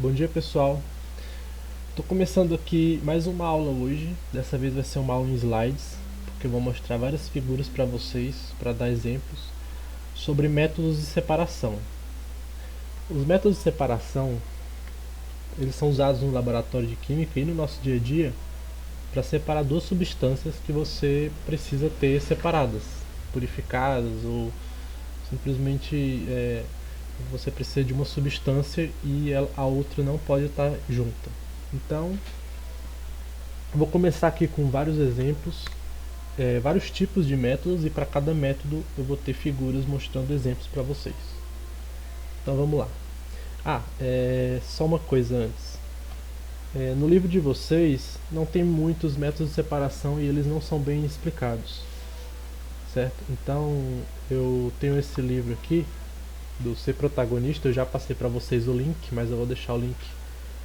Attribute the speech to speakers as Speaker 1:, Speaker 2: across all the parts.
Speaker 1: Bom dia, pessoal. Estou começando aqui mais uma aula hoje. Dessa vez vai ser uma aula em slides, porque eu vou mostrar várias figuras para vocês, para dar exemplos sobre métodos de separação. Os métodos de separação, eles são usados no laboratório de química e no nosso dia a dia para separar duas substâncias que você precisa ter separadas, purificadas ou simplesmente você precisa de uma substância e a outra não pode estar junta. Então, vou começar aqui com vários exemplos, vários tipos de métodos, e para cada método eu vou ter figuras mostrando exemplos para vocês. Então vamos lá. Só uma coisa antes. No livro de vocês não tem muitos métodos de separação e eles não são bem explicados, certo? Então eu tenho esse livro aqui do Ser Protagonista. Eu já passei para vocês o link, mas eu vou deixar o link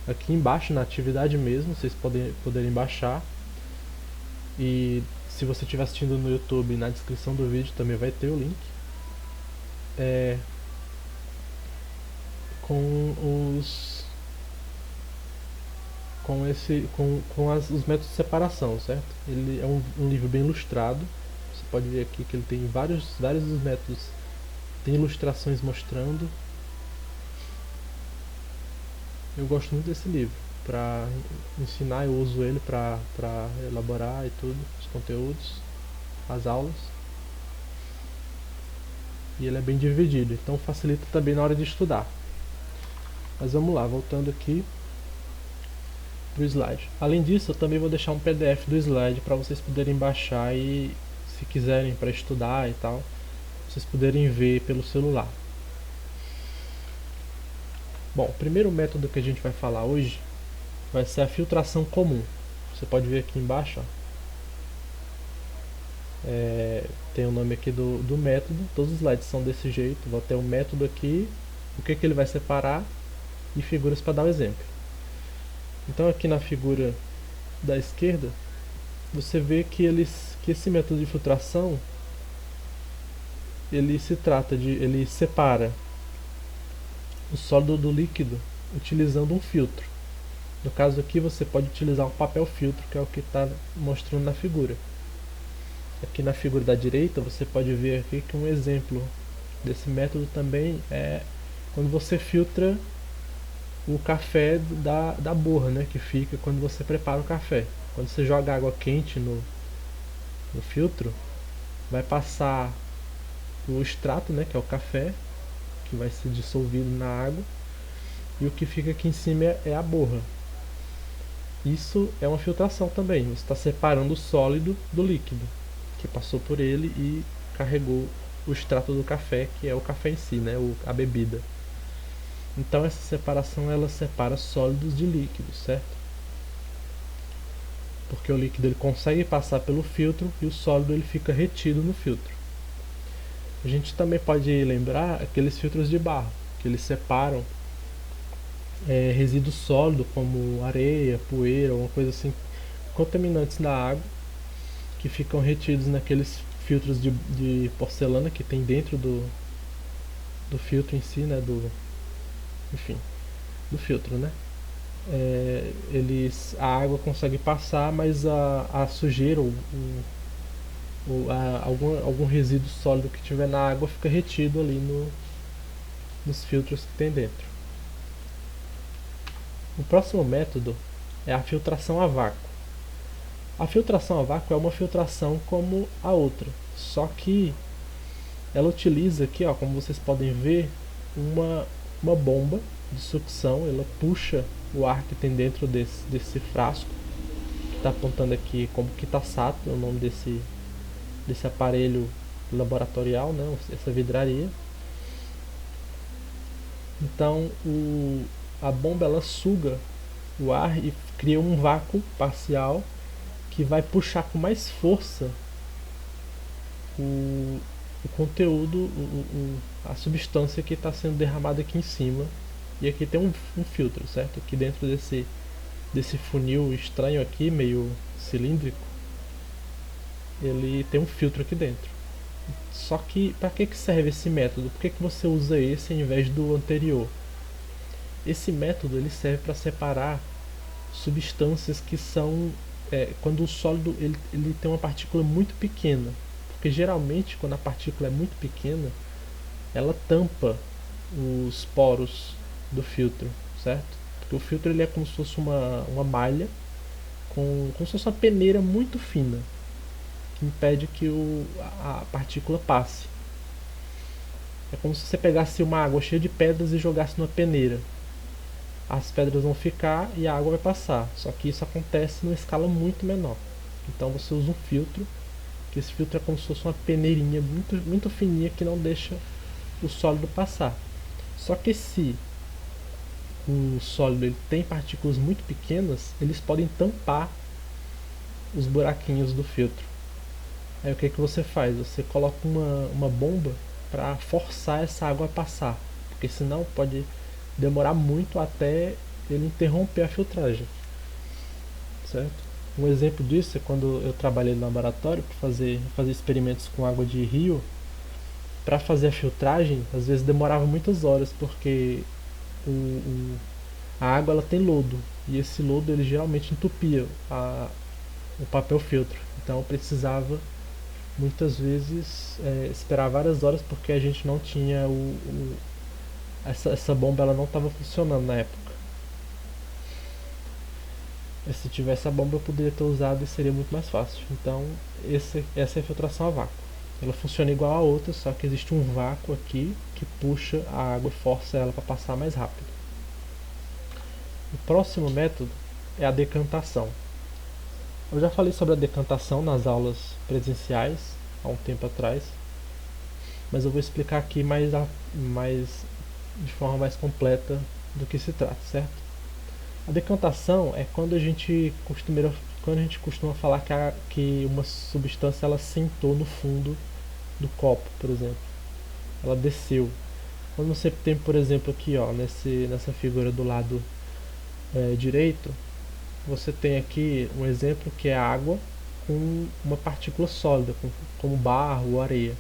Speaker 1: aqui embaixo na atividade mesmo, vocês poderem baixar. E se você estiver assistindo no YouTube, na descrição do vídeo também vai ter o link. Com os os métodos de separação, certo? Ele é um livro bem ilustrado. Você pode ver aqui que ele tem vários dos métodos, tem ilustrações mostrando. Eu gosto muito desse livro para ensinar. Eu uso ele para elaborar e tudo, os conteúdos, as aulas. E ele é bem dividido, então facilita também na hora de estudar. Mas vamos lá, voltando aqui pro slide. Além disso, eu também vou deixar um PDF do slide para vocês poderem baixar e, se quiserem, para estudar e tal, vocês poderem ver pelo celular. Bom, o primeiro método que a gente vai falar hoje vai ser a filtração comum. Você pode ver aqui embaixo, ó. Tem o nome aqui do método. Todos os slides são desse jeito. Vou ter um método aqui, o que ele vai separar e figuras para dar o exemplo. Então aqui na figura da esquerda, você vê que esse método de filtração, ele separa o sólido do líquido utilizando um filtro. No caso aqui você pode utilizar um papel filtro, que é o que está mostrando na figura. Aqui na figura da direita você pode ver aqui que um exemplo desse método também é quando você filtra o café da borra, né, que fica quando você prepara o café. Quando você joga água quente no filtro, vai passar o extrato, né, que é o café, que vai ser dissolvido na água, e o que fica aqui em cima é a borra. Isso é uma filtração também. Você está separando o sólido do líquido, que passou por ele e carregou o extrato do café, que é o café em si, né, a bebida. Então essa separação, ela separa sólidos de líquidos, certo? Porque o líquido ele consegue passar pelo filtro e o sólido ele fica retido no filtro. A gente também pode lembrar aqueles filtros de barro, que eles separam resíduos sólidos como areia, poeira, alguma coisa assim, contaminantes da água, que ficam retidos naqueles filtros de porcelana que tem dentro do filtro em si, né, do filtro, né? A água consegue passar, mas a sujeira algum resíduo sólido que tiver na água fica retido ali nos filtros que tem dentro. O próximo método é a filtração a vácuo. A filtração a vácuo é uma filtração como a outra, só que ela utiliza aqui, ó, como vocês podem ver, uma bomba de sucção. Ela puxa o ar que tem dentro desse frasco, que está apontando aqui como Kitasato, é o nome desse aparelho laboratorial, né, essa vidraria. Então a bomba, ela suga o ar e cria um vácuo parcial que vai puxar com mais força o conteúdo, a substância que está sendo derramada aqui em cima. E aqui tem um filtro, certo? Aqui dentro desse funil estranho aqui, meio cilíndrico, ele tem um filtro aqui dentro. Só que para que serve esse método? Por que você usa esse ao invés do anterior? Esse método ele serve para separar substâncias que são quando o sólido ele tem uma partícula muito pequena, porque geralmente quando a partícula é muito pequena ela tampa os poros do filtro, certo? Porque o filtro ele é como se fosse uma malha como se fosse uma peneira muito fina que impede que a partícula passe. É como se você pegasse uma água cheia de pedras e jogasse numa peneira. As pedras vão ficar e a água vai passar. Só que isso acontece numa escala muito menor. Então você usa um filtro, que esse filtro é como se fosse uma peneirinha muito, muito fininha que não deixa o sólido passar. Só que se o sólido ele tem partículas muito pequenas, eles podem tampar os buraquinhos do filtro. Aí o que você faz? Você coloca uma bomba para forçar essa água a passar, porque senão pode demorar muito até ele interromper a filtragem, certo? Um exemplo disso é quando eu trabalhei no laboratório para fazer experimentos com água de rio. Para fazer a filtragem, às vezes demorava muitas horas, porque a água ela tem lodo, e esse lodo ele geralmente entupia o papel filtro. Então eu precisava muitas vezes esperar várias horas, porque a gente não tinha essa bomba ela não estava funcionando na época. E se tivesse a bomba eu poderia ter usado e seria muito mais fácil. Então essa é a filtração a vácuo. Ela funciona igual a outra, só que existe um vácuo aqui que puxa a água e força ela para passar mais rápido. O próximo método é a decantação. Eu já falei sobre a decantação nas aulas presenciais há um tempo atrás, mas eu vou explicar aqui de forma mais completa do que se trata, certo? A decantação é quando a gente costuma falar que uma substância ela sentou no fundo do copo, por exemplo. Ela desceu. Quando você tem, por exemplo, aqui nessa figura do lado direito, você tem aqui um exemplo que é água com uma partícula sólida, como barro ou areia.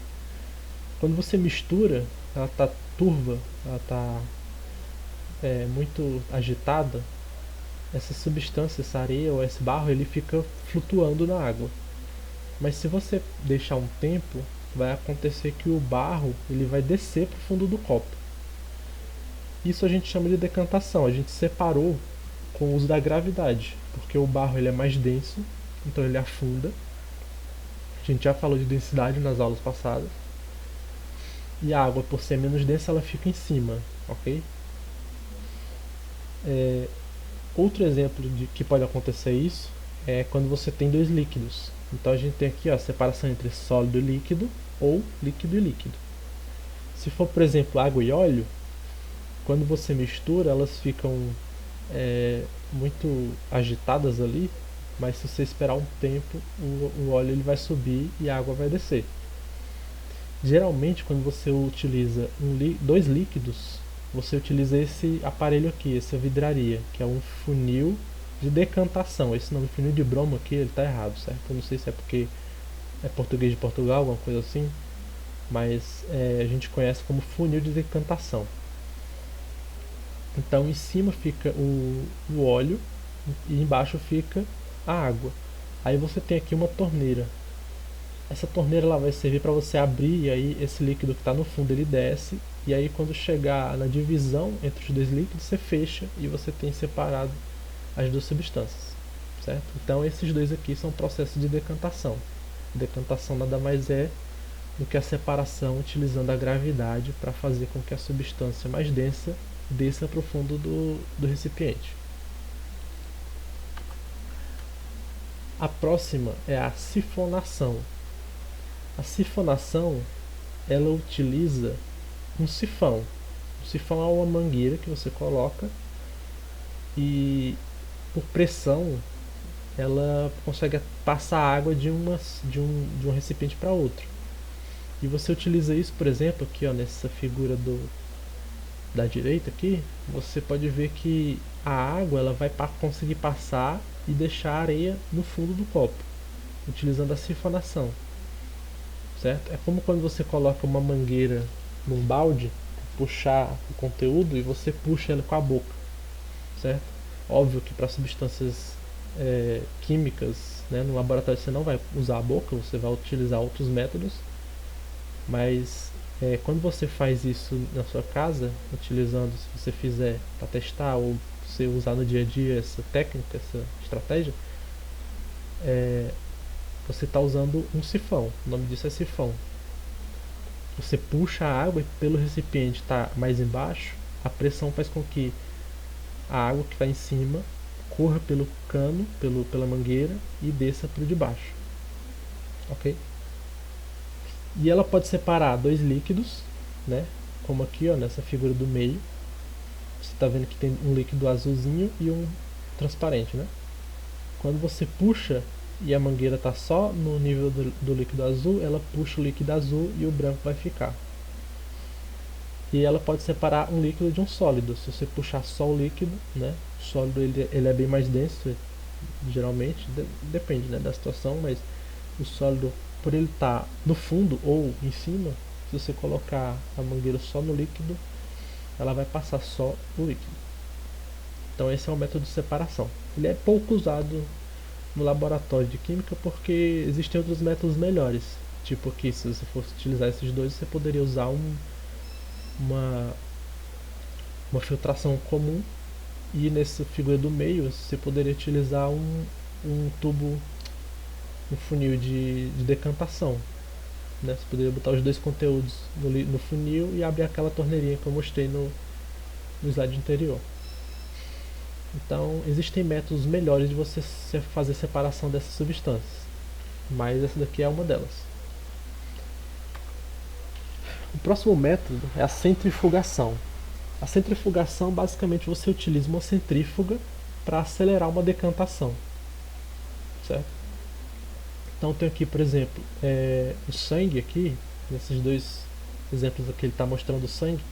Speaker 1: Quando você mistura, ela está turva, ela está muito agitada, essa substância, essa areia ou esse barro, ele fica flutuando na água. Mas se você deixar um tempo, vai acontecer que o barro ele vai descer para o fundo do copo. Isso a gente chama de decantação. A gente separou com o uso da gravidade, porque o barro ele é mais denso, então ele afunda. A gente já falou de densidade nas aulas passadas. E a água, por ser menos densa, ela fica em cima, ok? Outro exemplo de que pode acontecer isso é quando você tem dois líquidos. Então a gente tem aqui a separação entre sólido e líquido ou líquido e líquido. Se for, por exemplo, água e óleo, quando você mistura, elas ficam muito agitadas ali, mas se você esperar um tempo, o óleo ele vai subir e a água vai descer. Geralmente, quando você utiliza dois líquidos, você utiliza esse aparelho aqui, essa vidraria, que é um funil de decantação. Esse nome funil de bromo aqui, ele está errado, certo? Eu não sei se é porque é português de Portugal, alguma coisa assim, mas a gente conhece como funil de decantação. Então em cima fica o óleo e embaixo fica a água. Aí você tem aqui uma torneira. Essa torneira ela vai servir para você abrir, e aí esse líquido que está no fundo ele desce, e aí quando chegar na divisão entre os dois líquidos você fecha e você tem separado as duas substâncias, certo? Então esses dois aqui são processos de decantação. Decantação nada mais é do que a separação utilizando a gravidade para fazer com que a substância mais densa desça para o fundo do recipiente. A próxima é a sifonação. A sifonação ela utiliza um sifão. O sifão é uma mangueira que você coloca e por pressão ela consegue passar a água de um recipiente para outro. E você utiliza isso, por exemplo, aqui nessa figura da direita aqui, você pode ver que a água ela vai conseguir passar e deixar a areia no fundo do copo, utilizando a sifonação. Certo? É como quando você coloca uma mangueira num balde, puxar o conteúdo e você puxa ele com a boca, certo? Óbvio que para substâncias químicas, né, no laboratório você não vai usar a boca, você vai utilizar outros métodos, mas quando você faz isso na sua casa, utilizando, se você fizer para testar ou você usar no dia a dia essa técnica, essa estratégia, você está usando um sifão. O nome disso é sifão. Você puxa a água e pelo recipiente está mais embaixo, a pressão faz com que a água que está em cima corra pelo cano, pela mangueira e desça para o de baixo. Ok? E ela pode separar dois líquidos, né? Como aqui, ó, nessa figura do meio. Você está vendo que tem um líquido azulzinho e um transparente, né? Quando você puxa e a mangueira está só no nível do líquido azul, ela puxa o líquido azul e o branco vai ficar. E ela pode separar um líquido de um sólido. Se você puxar só o líquido, né? O sólido ele é bem mais denso, geralmente, depende, né, da situação, mas o sólido, por ele estar no fundo ou em cima, se você colocar a mangueira só no líquido, ela vai passar só o líquido. Então esse é o método de separação. Ele é pouco usado no laboratório de química porque existem outros métodos melhores. Tipo que se você fosse utilizar esses dois, você poderia usar uma filtração comum, e nessa figura do meio você poderia utilizar um tubo, um funil de decantação, né? Você poderia botar os dois conteúdos no funil e abrir aquela torneirinha que eu mostrei no slide anterior. Então existem métodos melhores de você fazer separação dessas substâncias, mas essa daqui é uma delas. O próximo método é a centrifugação. A centrifugação, basicamente, você utiliza uma centrífuga para acelerar uma decantação, certo? Então tem aqui, por exemplo, o sangue aqui, nesses dois exemplos aqui ele está mostrando o sangue.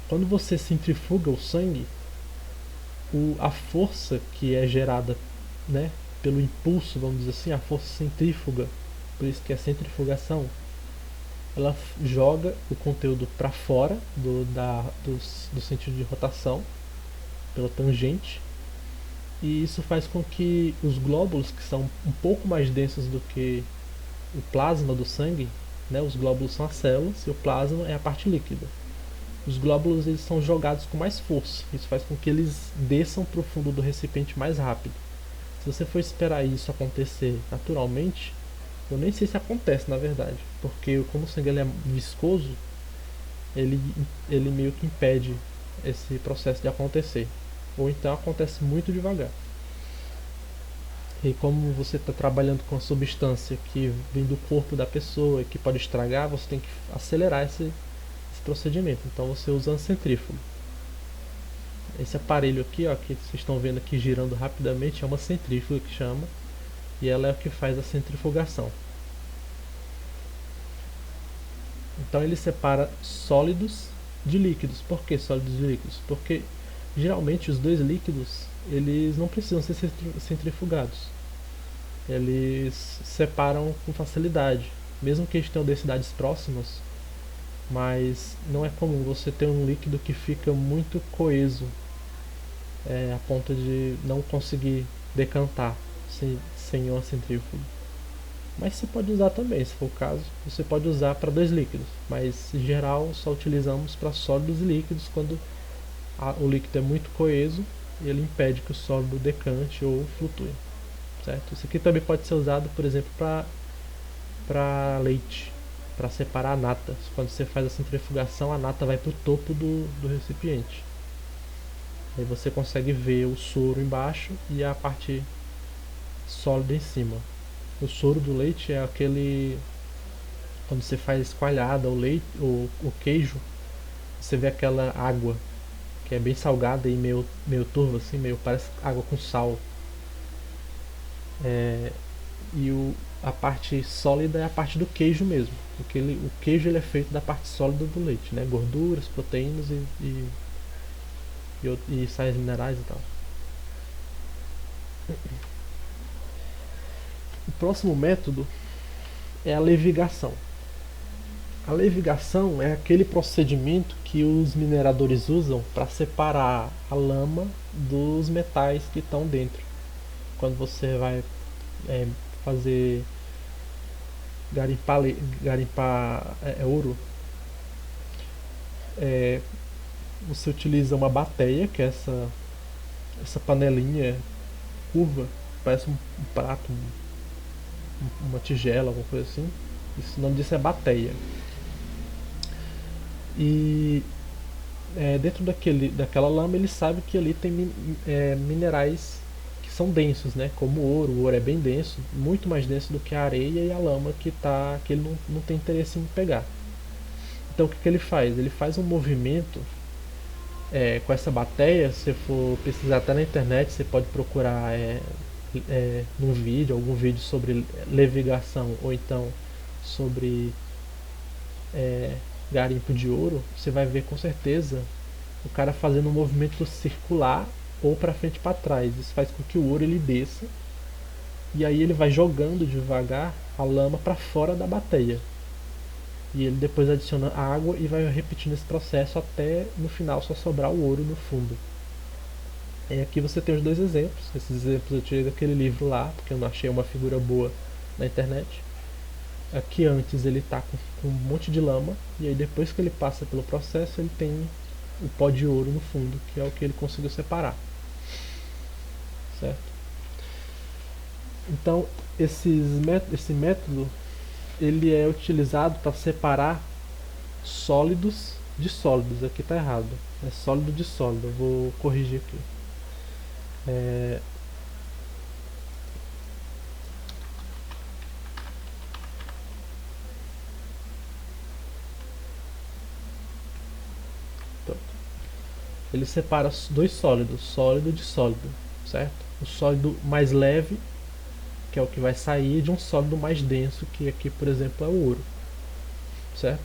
Speaker 1: Quando você centrifuga o sangue, a força que é gerada, né, pelo impulso, vamos dizer assim, a força centrífuga, por isso que é centrifugação, ela joga o conteúdo para fora do sentido de rotação, pela tangente, e isso faz com que os glóbulos, que são um pouco mais densos do que o plasma do sangue, né, os glóbulos são as células e o plasma é a parte líquida. Os glóbulos eles são jogados com mais força, isso faz com que eles desçam para o fundo do recipiente mais rápido. Se você for esperar isso acontecer naturalmente, eu nem sei se acontece na verdade, porque como o sangue ele é viscoso, ele meio que impede esse processo de acontecer, ou então acontece muito devagar. E como você está trabalhando com a substância que vem do corpo da pessoa e que pode estragar, você tem que acelerar esse procedimento. Então você usa a centrífuga. Esse aparelho aqui, ó, que vocês estão vendo aqui girando rapidamente, é uma centrífuga que chama, e ela é o que faz a centrifugação. Então ele separa sólidos de líquidos. Por que sólidos de líquidos? Porque geralmente os dois líquidos eles não precisam ser centrifugados. Eles separam com facilidade, mesmo que eles tenham densidades próximas, mas não é comum você ter um líquido que fica muito coeso, a ponto de não conseguir decantar sem uma centrífuga. Mas você pode usar também, se for o caso, você pode usar para dois líquidos, mas em geral só utilizamos para sólidos e líquidos quando o líquido é muito coeso e ele impede que o sólido decante ou flutue, certo? Isso aqui também pode ser usado, por exemplo, para leite, para separar a nata. Quando você faz a centrifugação, a nata vai para o topo do recipiente. Aí você consegue ver o soro embaixo e a parte sólida em cima. O soro do leite é aquele, quando você faz coalhada o leite, o queijo, você vê aquela água que é bem salgada e meio turva assim, meio parece água com sal. E a parte sólida é a parte do queijo mesmo, porque o queijo ele é feito da parte sólida do leite, né? Gorduras, proteínas e sais minerais e tal. O próximo método é a levigação. A levigação é aquele procedimento que os mineradores usam para separar a lama dos metais que estão dentro. Quando você vai é, fazer garimpar ouro, é, você utiliza uma bateia, que é essa panelinha curva, parece um prato, uma tigela, alguma coisa assim. O nome disso é bateia. E dentro daquela lama ele sabe que ali tem minerais que são densos, né? Como o ouro é bem denso, muito mais denso do que a areia e a lama que ele não tem interesse em pegar. Então o que ele faz? Ele faz um movimento com essa bateia. Se você for pesquisar até na internet, você pode procurar num vídeo, algum vídeo sobre levigação ou então sobre é, garimpo de ouro. Você vai ver com certeza o cara fazendo um movimento circular ou para frente e para trás. Isso faz com que o ouro ele desça e aí ele vai jogando devagar a lama para fora da bateia. E ele depois adiciona água e vai repetindo esse processo até no final só sobrar o ouro no fundo. E aqui você tem os dois exemplos. Esses exemplos eu tirei daquele livro lá, porque eu não achei uma figura boa na internet. Aqui antes ele está com um monte de lama, e aí depois que ele passa pelo processo ele tem o pó de ouro no fundo, que é o que ele conseguiu separar. Certo? Então esse método ele é utilizado para separar sólidos de sólidos. Aqui está errado, é sólido de sólido. Eu vou corrigir aqui. Ele separa dois sólidos, sólido de sólido, certo? O sólido mais leve, que é o que vai sair, de um sólido mais denso, que aqui, por exemplo, é o ouro, certo?